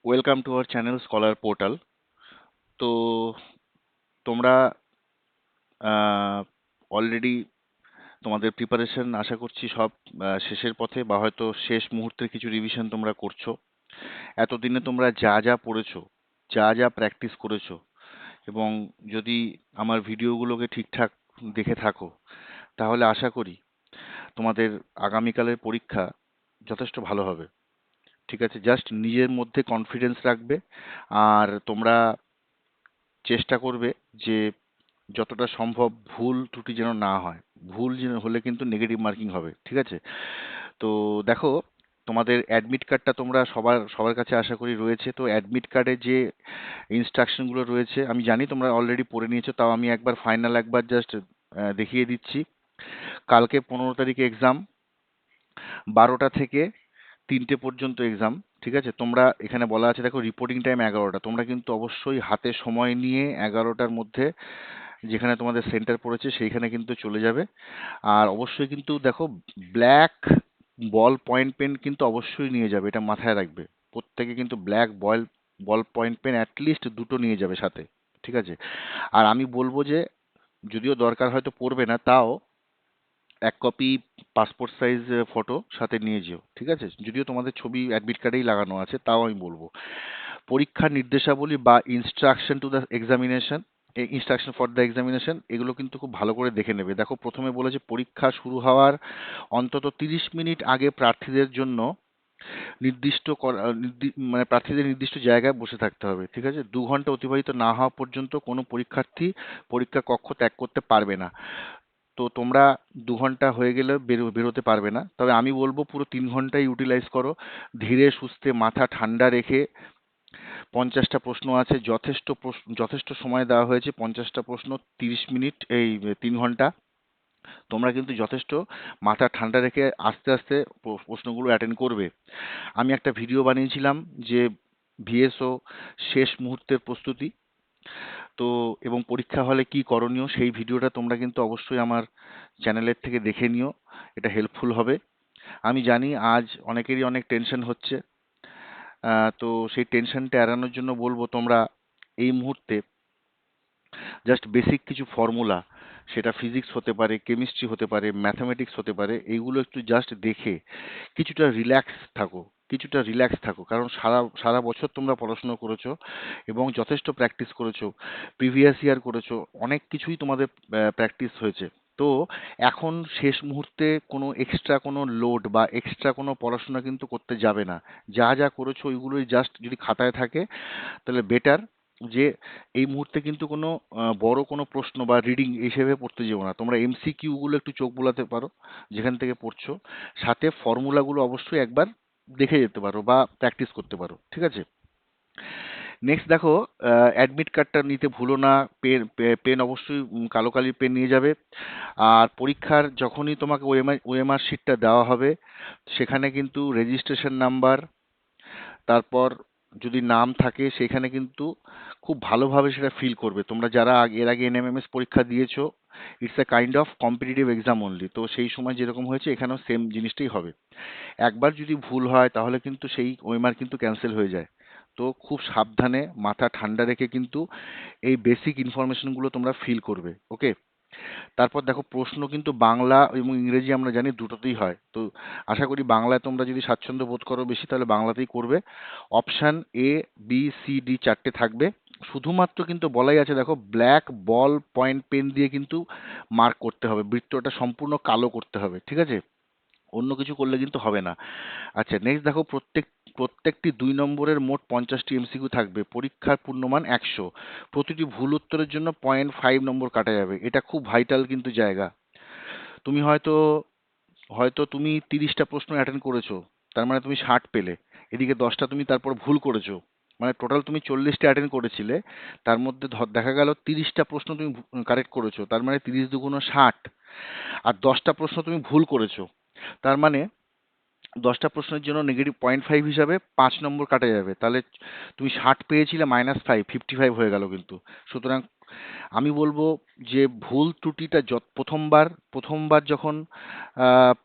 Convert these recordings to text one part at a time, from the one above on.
Welcome to our channel scholar portal. তো তোমরা already তোমাদের প্রিপারেশন আশা করছি সব শেষের পথে বা হয়তো শেষ মুহূর্তের কিছু রিভিশন তোমরা করছো। এতদিনে তোমরা যা যা পড়েছো, যা যা প্র্যাকটিস করেছো, এবং যদি আমার ভিডিওগুলোকে ঠিকঠাক দেখে থাকো, তাহলে আশা করি তোমাদের আগামীকালের পরীক্ষা যথেষ্ট ভালো হবে। ঠিক আছে, জাস্ট নিজের মধ্যে কনফিডেন্স রাখবে। আর তোমরা চেষ্টা করবে যে যতটা সম্ভব ভুল ত্রুটি যেন না হয়। ভুল যেন হলে কিন্তু নেগেটিভ মার্কিং হবে, ঠিক আছে? তো দেখো, তোমাদের অ্যাডমিট কার্ডটা তোমরা সবার সবার কাছে আশা করি রয়েছে। তো অ্যাডমিট কার্ডে যে ইনস্ট্রাকশনগুলো রয়েছে আমি জানি তোমরা অলরেডি পড়ে নিয়েছো, তাও আমি একবার ফাইনাল একবার জাস্ট দেখিয়ে দিচ্ছি। কালকে 15 তারিখে এক্সাম, 12টা থেকে 3টে পর্যন্ত এক্সাম। ঠিক আছে, তোমরা এখানে বলা আছে দেখো রিপোর্টিং টাইম 11টা, তোমরা কিন্তু অবশ্যই হাতে সময় নিয়ে 11টার মধ্যে যেখানে তোমাদের সেন্টার পড়েছে সেইখানে কিন্তু চলে যাবে। আর অবশ্যই কিন্তু দেখো, ব্ল্যাক বল পয়েন্ট পেন কিন্তু অবশ্যই নিয়ে যাবে, এটা মাথায় রাখবে। প্রত্যেকে কিন্তু black ball ball point pen at least দুটো নিয়ে যাবে সাথে। ঠিক আছে, আর আমি বলবো যে যদিও দরকার হয়তো পড়বে না, তাও এক কপি পাসপোর্ট সাইজ ফটো সাথে নিয়ে যেও। ঠিক আছে, যদিও তোমাদের ছবি অ্যাডমিট কার্ডেই লাগানো আছে, তাও আমি বলবো। পরীক্ষার নির্দেশাবলী বা instruction to the examination, instruction for the examination, এগুলো কিন্তু খুব ভালো করে দেখে নেবে। দেখো, প্রথমে বলেছে পরীক্ষা শুরু হওয়ার অন্তত 30 মিনিট আগে প্রার্থীদের জন্য মানে প্রার্থীদের নির্দিষ্ট জায়গায় বসে থাকতে হবে। ঠিক আছে, 2 ঘন্টা অতিবাহিত না হওয়া পর্যন্ত কোনো পরীক্ষার্থী পরীক্ষা কক্ষ ত্যাগ করতে পারবে না। তো তোমরা 2 ঘন্টা হয়ে গেলে বেরোতে পারবে না, তবে আমি বলবো পুরো 3 ঘন্টাই ইউটিলাইজ করো। ধীরে সুস্থে মাথা ঠান্ডা রেখে, 50টা প্রশ্ন আছে, যথেষ্ট সময় দেওয়া হয়েছে। 50টা প্রশ্ন, 30 মিনিট, এই 3 ঘন্টা। তোমরা কিন্তু যথেষ্ট মাথা ঠান্ডা রেখে আস্তে আস্তে প্রশ্নগুলো অ্যাটেন্ড করবে। আমি একটা ভিডিও বানিয়েছিলাম যে ভিএসও শেষ মুহূর্তের প্রস্তুতি, তো এবং পরীক্ষা হলে কি করণীয়, সেই ভিডিওটা তোমরা কিন্তু অবশ্যই আমার চ্যানেলের থেকে দেখে নিও, এটা হেল্পফুল হবে। আমি জানি আজ অনেকেরই অনেক টেনশন হচ্ছে। তো সেই টেনশনটা এড়ানোর জন্য বলবো তোমরা এই মুহূর্তে জাস্ট বেসিক কিছু ফর্মুলা, সেটা ফিজিক্স হতে পারে, কেমিস্ট্রি হতে পারে, ম্যাথামেটিক্স হতে পারে, এইগুলো একটু জাস্ট দেখে কিছুটা রিল্যাক্স থাকো। কিছুটা রিল্যাক্স থাকো, কারণ সারা সারা বছর তোমরা পড়াশুনো করেছো এবং যথেষ্ট প্র্যাকটিস করেছো, প্রিভিয়াস ইয়ার করেছো, অনেক কিছুই তোমাদের প্র্যাকটিস হয়েছে। তো এখন শেষ মুহূর্তে কোনো এক্সট্রা কোনো লোড বা এক্সট্রা কোনো পড়াশোনা কিন্তু করতে যাবে না। যা যা করেছো ওইগুলোই জাস্ট যদি খাতায় থাকে তাহলে বেটার। যে এই মুহূর্তে কিন্তু কোনো বড় কোনো প্রশ্ন বা রিডিং হিসেবে পড়তে যেও না, তোমরা এমসিকিউ গুলো একটু চোখ বোলাতে পারো যেখান থেকে পড়ছো। সাথে ফর্মুলাগুলো অবশ্যই একবার দেখে যেতে পারো বা প্র্যাকটিস করতে পারো। ঠিক আছে, নেক্সট দেখো, অ্যাডমিট কার্ডটা নিতে ভুলো না। পেন পেন অবশ্যই কালো কালির পেন নিয়ে যাবে। আর পরীক্ষার যখনই তোমাকে ওএমআর শিটটা দেওয়া হবে, সেখানে কিন্তু রেজিস্ট্রেশন নাম্বার, তারপর যদি নাম থাকে সেখানে কিন্তু খুব ভালোভাবে সেটা ফিল করবে। তোমরা যারা এর আগে এনএমএমএস পরীক্ষা দিয়েছো, it's a kind of competitive exam only, তো সেই সময় যেরকম হয়েছে এখানেও সেম জিনিসটাই হবে। একবার যদি ভুল হয় তাহলে কিন্তু সেই ওএমআর কিন্তু ক্যান্সেল হয়ে যায়। তো খুব সাবধানে মাথা ঠান্ডা রেখে কিন্তু এই বেসিক ইনফরমেশনগুলো তোমরা ফিল করবে। ওকে, তারপর দেখো, প্রশ্ন কিন্তু বাংলা এবং ইংরেজি আমরা জানি দুটোতেই হয়। তো আশা করি বাংলায় তোমরা যদি স্বাচ্ছন্দ্য বোধ করো বেশি, তাহলে বাংলাতেই করবে। Option A, B, C, D চারটে থাকবে। শুধুমাত্র কিন্তু বলাই আছে দেখো, ব্ল্যাক বল পয়েন্ট পেন দিয়ে কিন্তু মার্ক করতে হবে, বৃত্তটা সম্পূর্ণ কালো করতে হবে। ঠিক আছে, অন্য কিছু করলে কিন্তু হবে না। আচ্ছা, নেক্সট দেখো, প্রত্যেকটি 2 নম্বরের মোট 50টি এমসিকিউ থাকবে। পরীক্ষার পূর্ণমান 100। প্রতিটি ভুল উত্তরের জন্য 0.5 নম্বর কাটা যাবে। এটা খুব ভাইটাল কিন্তু জায়গা। তুমি হয়তো হয়তো তুমি 30টা প্রশ্ন অ্যাটেন্ড করেছো, তার মানে তুমি 60 পেলে। এদিকে 10টা তুমি তারপর ভুল করেছো, মানে টোটাল তুমি 40টা অ্যাটেন্ড করেছিলে, তার মধ্যে দেখা গেল 30টা প্রশ্ন তুমি কারেক্ট করেছো, তার মানে 30 × 2 = 60। আর 10টা প্রশ্ন তুমি ভুল করেছো, তার মানে 10টা প্রশ্নের জন্য -0.5 হিসাবে 5 নম্বর কাটা যাবে। তাহলে তুমি 60 পেয়েছিলে, -5, 55 হয়ে গেল কিন্তু। সুতরাং আমি বলবো যে ভুল ত্রুটিটা প্রথমবার যখন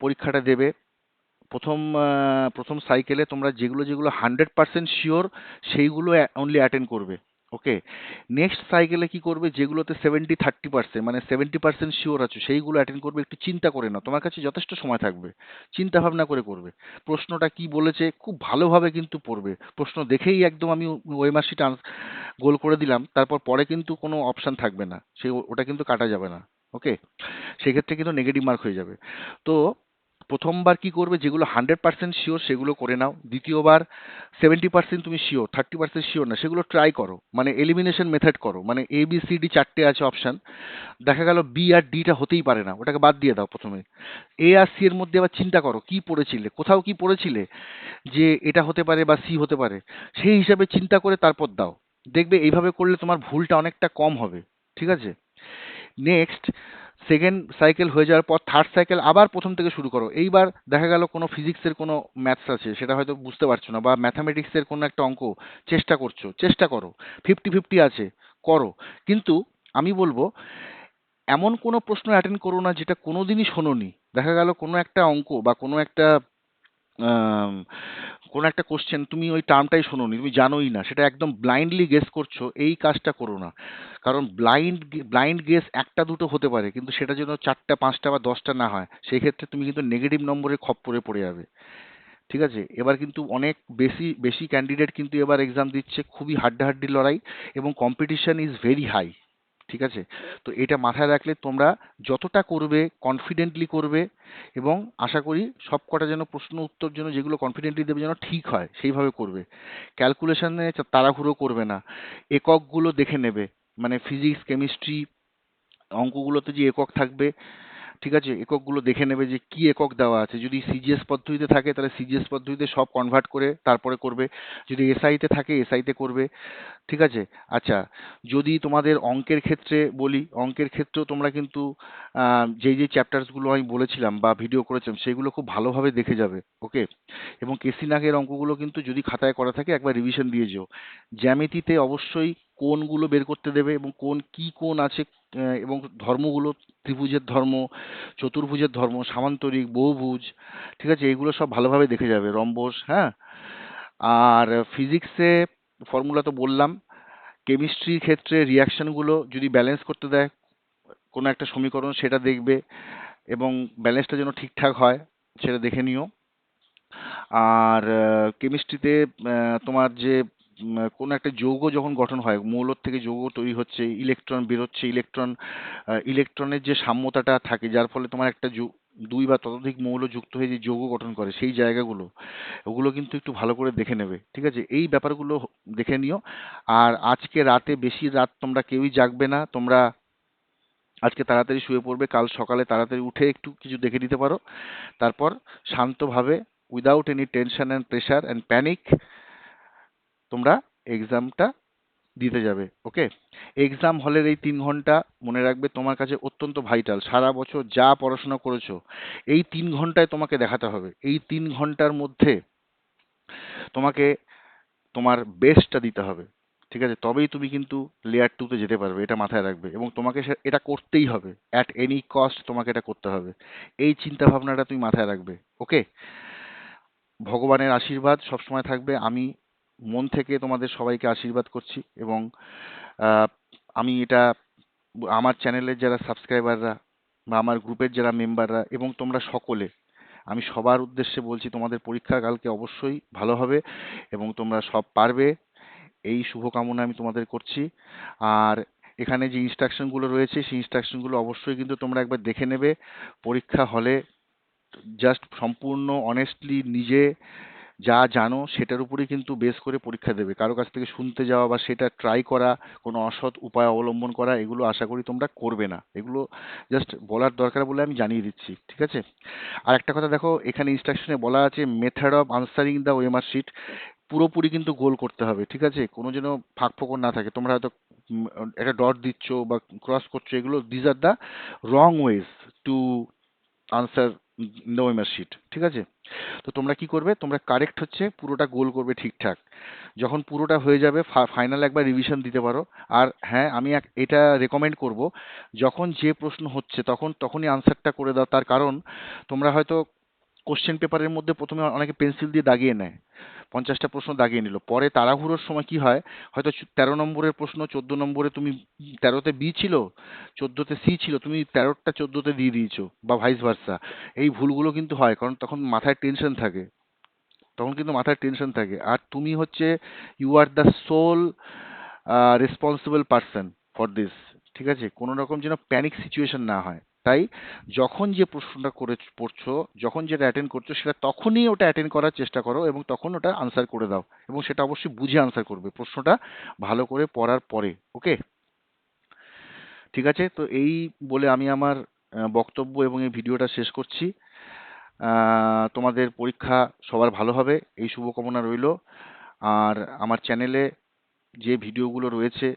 পরীক্ষাটা দেবে, প্রথম সাইকেলে তোমরা যেগুলো যেগুলো 100% শিওর সেইগুলো অনলি অ্যাটেন্ড করবে। ওকে, নেক্সট সাইকেলে কি করবে, যেগুলোতে 70-30%, মানে 70% শিওর আছো সেইগুলো অ্যাটেন্ড করবে। একটু চিন্তা করে নাও, তোমার কাছে যথেষ্ট সময় থাকবে, চিন্তা ভাবনা করে করবে। প্রশ্নটা কি বলেছে খুব ভালোভাবে কিন্তু পড়বে, প্রশ্ন দেখেই একদম আমি ওএমআর শিট গোল করে দিলাম, তারপর পরে কিন্তু কোনো অপশান থাকবে না, ওটা কিন্তু কাটা যাবে না। ওকে, সেক্ষেত্রে কিন্তু নেগেটিভ মার্ক হয়ে যাবে। তো প্রথমবার কি করবে, যেগুলো 100% শিওর সেগুলো করে নাও। দ্বিতীয়বার 70% তুমি শিওর, 30% শিওর না, সেগুলো ট্রাই করো, মানে এলিমিনেশন মেথড করো, মানে ABCD চারটে আছে অপশান, দেখা গেল বি আর ডিটা হতেই পারে না, ওটাকে বাদ দিয়ে দাও। প্রথমে এ আর সি এর মধ্যে আবার চিন্তা করো কি পড়েছিলে, কোথাও কি পড়েছিলে যে এটা হতে পারে বা সি হতে পারে, সেই হিসাবে চিন্তা করে তারপর দাও। দেখবে এইভাবে করলে তোমার ভুলটা অনেকটা কম হবে। ঠিক আছে, নেক্সট সেকেন্ড সাইকেল হয়ে যাওয়ার পর থার্ড সাইকেল আবার প্রথম থেকে শুরু করো। এইবার দেখা গেল কোনো ফিজিক্সের কোনো ম্যাথস আছে, সেটা হয়তো বুঝতে পারছো না, বা ম্যাথামেটিক্সের কোনো একটা অঙ্ক চেষ্টা করছো, চেষ্টা করো। 50-50 আছে, করো। কিন্তু আমি বলবো এমন কোনো প্রশ্ন অ্যাটেন্ড করো না যেটা কোনোদিনই শোনোনি। দেখা গেল কোনো একটা অঙ্ক বা আম, কোনো একটা কোশ্চেন তুমি ওই টার্মটাই শোনোনি, তুমি জানোই না, সেটা একদম ব্লাইন্ডলি গেস করছো, এই কাজটা করো না। কারণ ব্লাইন্ড গেস একটা দুটো হতে পারে, কিন্তু সেটা যেন 4টা 5টা বা 10টা না হয়, সেই ক্ষেত্রে তুমি কিন্তু নেগেটিভ নম্বরের খপ্পরে পড়ে যাবে। ঠিক আছে, এবার কিন্তু অনেক বেশি বেশি ক্যান্ডিডেট কিন্তু এবার এক্সাম দিচ্ছে, খুবই হাড্ডাহাড্ডি লড়াই, এবং কম্পিটিশন ইজ ভেরি হাই। ঠিক আছে, তো এটা মাথায় রাখলে তোমরা যতটা করবে কনফিডেন্টলি করবে, এবং আশা করি সব কটা যেন প্রশ্ন উত্তর যেন যেগুলো কনফিডেন্টলি দেবে যেন ঠিক হয় সেইভাবে করবে। ক্যালকুলেশনে তাড়াহুড়ো করবে না, এককগুলো দেখে নেবে, মানে ফিজিক্স কেমিস্ট্রি অঙ্কগুলোতে যে একক থাকবে, ঠিক আছে, এককগুলো দেখে নেবে যে কি একক দেওয়া আছে। যদি সিজিএস পদ্ধতিতে থাকে তাহলে সিজিএস পদ্ধতিতে সব কনভার্ট করে তারপরে করবে, যদি এসআইতে থাকে এসআইতে করবে। ঠিক আছে, আচ্ছা, যদি তোমাদের অঙ্কের ক্ষেত্রে বলি, অঙ্কের ক্ষেত্রেও তোমরা কিন্তু যেই যেই চ্যাপ্টার্সগুলো আমি বলেছিলাম বা ভিডিও করেছিলাম সেগুলো খুব ভালোভাবে দেখে যাবে। ওকে, এবং কেসি নাগের অঙ্কগুলো কিন্তু যদি খাতায় করা থাকে একবার রিভিশন দিয়ে যেও। জ্যামিতিতে অবশ্যই কোণগুলো বের করতে দেবে, এবং কোণ কি কোণ আছে, এবং ধর্মগুলো, ত্রিভুজের ধর্ম, চতুর্ভুজের ধর্ম, সামান্তরিক, বহুভুজ, ঠিক আছে, এগুলো সব ভালোভাবে দেখে যাবে, রম্বস, হ্যাঁ। আর ফিজিক্সে ফর্মুলা তো বললাম। কেমিস্ট্রির ক্ষেত্রে রিয়াকশনগুলো যদি ব্যালেন্স করতে দেয় কোনো একটা সমীকরণ, সেটা দেখবে, এবং ব্যালেন্সটা যেন ঠিকঠাক হয় সেটা দেখে নিও। আর কেমিস্ট্রিতে তোমার যে কোনো একটা যৌগ যখন গঠন হয়, মৌলর থেকে যৌগ তৈরি হচ্ছে, ইলেকট্রন বেরোচ্ছে, ইলেকট্রনের যে সাম্যতাটা থাকে, যার ফলে তোমার একটা দুই বা ততোধিক মৌল যুক্ত হয়ে যে যৌগ গঠন করে, সেই জায়গাগুলো ওগুলো কিন্তু একটু ভালো করে দেখে নেবে। ঠিক আছে, এই ব্যাপারগুলো দেখে নিও। আর আজকে রাতে বেশি রাত তোমরা কেউই জাগবে না, তোমরা আজকে তাড়াতাড়ি শুয়ে পড়বে, কাল সকালে তাড়াতাড়ি উঠে একটু কিছু দেখে নিতে পারো। তারপর শান্তভাবে, without any tension and pressure and panic, তোমরা এক্সামটা দিতে যাবে। ওকে, এক্সাম হলের এই 3 ঘন্টা মনে রাখবে তোমার কাছে অত্যন্ত ভাইটাল। সারা বছর যা পড়াশোনা করেছো এই 3 ঘন্টায় তোমাকে দেখাতে হবে। এই 3 ঘন্টার মধ্যে তোমাকে তোমার বেস্টটা দিতে হবে। ঠিক আছে, তবেই তুমি কিন্তু লেয়ার 2-তে যেতে পারবে, এটা মাথায় রাখবে, এবং তোমাকে এটা করতেই হবে, অ্যাট এনি কস্ট তোমাকে এটা করতে হবে। এই চিন্তা ভাবনাটা তুমি মাথায় রাখবে। ওকে, ভগবানের আশীর্বাদ সবসময় থাকবে। আমি মন থেকে তোমাদের সবাইকে আশীর্বাদ করছি, এবং আহ, আমি এটা আমার চ্যানেলের যারা সাবস্ক্রাইবাররা বা আমার গ্রুপের যারা মেম্বাররা এবং তোমরা সকলে, আমি সবার উদ্দেশ্যে বলছি তোমাদের পরীক্ষা কালকে অবশ্যই ভালো হবে, এবং তোমরা সব পারবে, এই শুভকামনা আমি তোমাদের করছি। আর এখানে যে ইনস্ট্রাকশনগুলো রয়েছে সেই ইনস্ট্রাকশনগুলো অবশ্যই কিন্তু তোমরা একবার দেখে নেবে। পরীক্ষা হলে জাস্ট সম্পূর্ণ অনেস্টলি নিজে যা জানো সেটার উপরেই কিন্তু বেস করে পরীক্ষা দেবে। কারো কাছ থেকে শুনতে যাওয়া বা সেটা ট্রাই করা, কোনো অসৎ উপায় অবলম্বন করা, এগুলো আশা করি তোমরা করবে না। এগুলো জাস্ট বলার দরকার বলে আমি জানিয়ে দিচ্ছি। ঠিক আছে, আর একটা কথা দেখো, এখানে ইনস্ট্রাকশনে বলা আছে method of answering the OMR sheet পুরোপুরি কিন্তু গোল করতে হবে। ঠিক আছে, কোনো যেন ফাঁক ফোকর না থাকে। তোমরা হয়তো একটা ডট দিচ্ছ বা ক্রস করছো, এগুলো these are the wrong ways to answer no OMR sheet. ঠিক আছে, তো তোমরা কি করবে, তোমরা কারেক্ট হচ্ছে পুরোটা গোল করবে ঠিকঠাক। যখন পুরোটা হয়ে যাবে ফাইনাল একবার রিভিশন দিতে পারো। আর হ্যাঁ, আমি এটা রেকমেন্ড করব, যখন যে প্রশ্ন হচ্ছে তখনই আনসারটা করে দাও। তার কারণ তোমরা হয়তো কোশ্চেন পেপারের মধ্যে প্রথমে অনেকে পেন্সিল দিয়ে দাগিয়ে নেয়, 50টা প্রশ্ন দাগিয়ে নিল, পরে তাড়াহুড়োর সময় কি হয়, হয়তো 13 নম্বরের প্রশ্ন 14 নম্বরে তুমি, 13তে বি ছিল, 14তে সি ছিল, তুমি 13টা 14তে দিয়ে দিয়েছো, বা ভাইস ভার্সা। এই ভুলগুলো কিন্তু হয়, কারণ তখন মাথায় টেনশন থাকে, আর তুমি হচ্ছে, you are the sole responsible person for this. ঠিক আছে, কোনো রকম যেন প্যানিক সিচুয়েশন না হয়। তাই যখন যে প্রশ্নটা করে পড়ছো, যখন যেটা অ্যাটেন্ড করছো, সেটা তখনই ওটা অ্যাটেন্ড করার চেষ্টা করো, এবং তখন ওটা আনসার করে দাও, এবং সেটা অবশ্যই বুঝে আনসার করবে প্রশ্নটা ভালো করে পড়ার পরে। ওকে, ঠিক আছে, তো এই বলে আমি আমার বক্তব্য এবং এই ভিডিওটা শেষ করছি। তোমাদের পরীক্ষা সবার ভালো হবে, এই শুভকামনা রইল। আর আমার চ্যানেলে যে ভিডিওগুলো রয়েছে,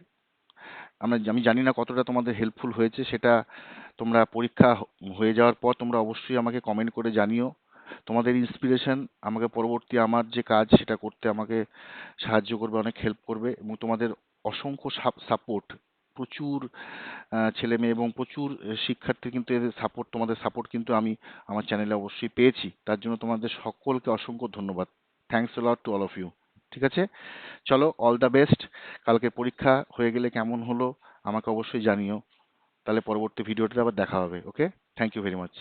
আমি জানি না কতটা তোমাদের হেল্পফুল হয়েছে, সেটা তোমরা পরীক্ষা হয়ে যাওয়ার পর তোমরা অবশ্যই আমাকে কমেন্ট করে জানিও। তোমাদের ইন্সপিরেশন আমাকে পরবর্তী আমার যে কাজ সেটা করতে আমাকে সাহায্য করবে, অনেক হেল্প করবে, এবং তোমাদের অসংখ্য সাপোর্ট, প্রচুর ছেলে মেয়ে এবং প্রচুর শিক্ষার্থী কিন্তু এদের সাপোর্ট, তোমাদের সাপোর্ট কিন্তু আমি আমার চ্যানেলে অবশ্যই পেয়েছি। তার জন্য তোমাদের সকলকে অসংখ্য ধন্যবাদ। Thanks a lot to all of you. ঠিক আছে, চলো, অল দ্য বেস্ট। কালকে পরীক্ষা হয়ে গেলে কেমন হলো আমাকে অবশ্যই জানিও। তাহলে পরবর্তী ভিডিওতে আবার দেখা হবে। ওকে, থ্যাংক ইউ ভেরি মাচ।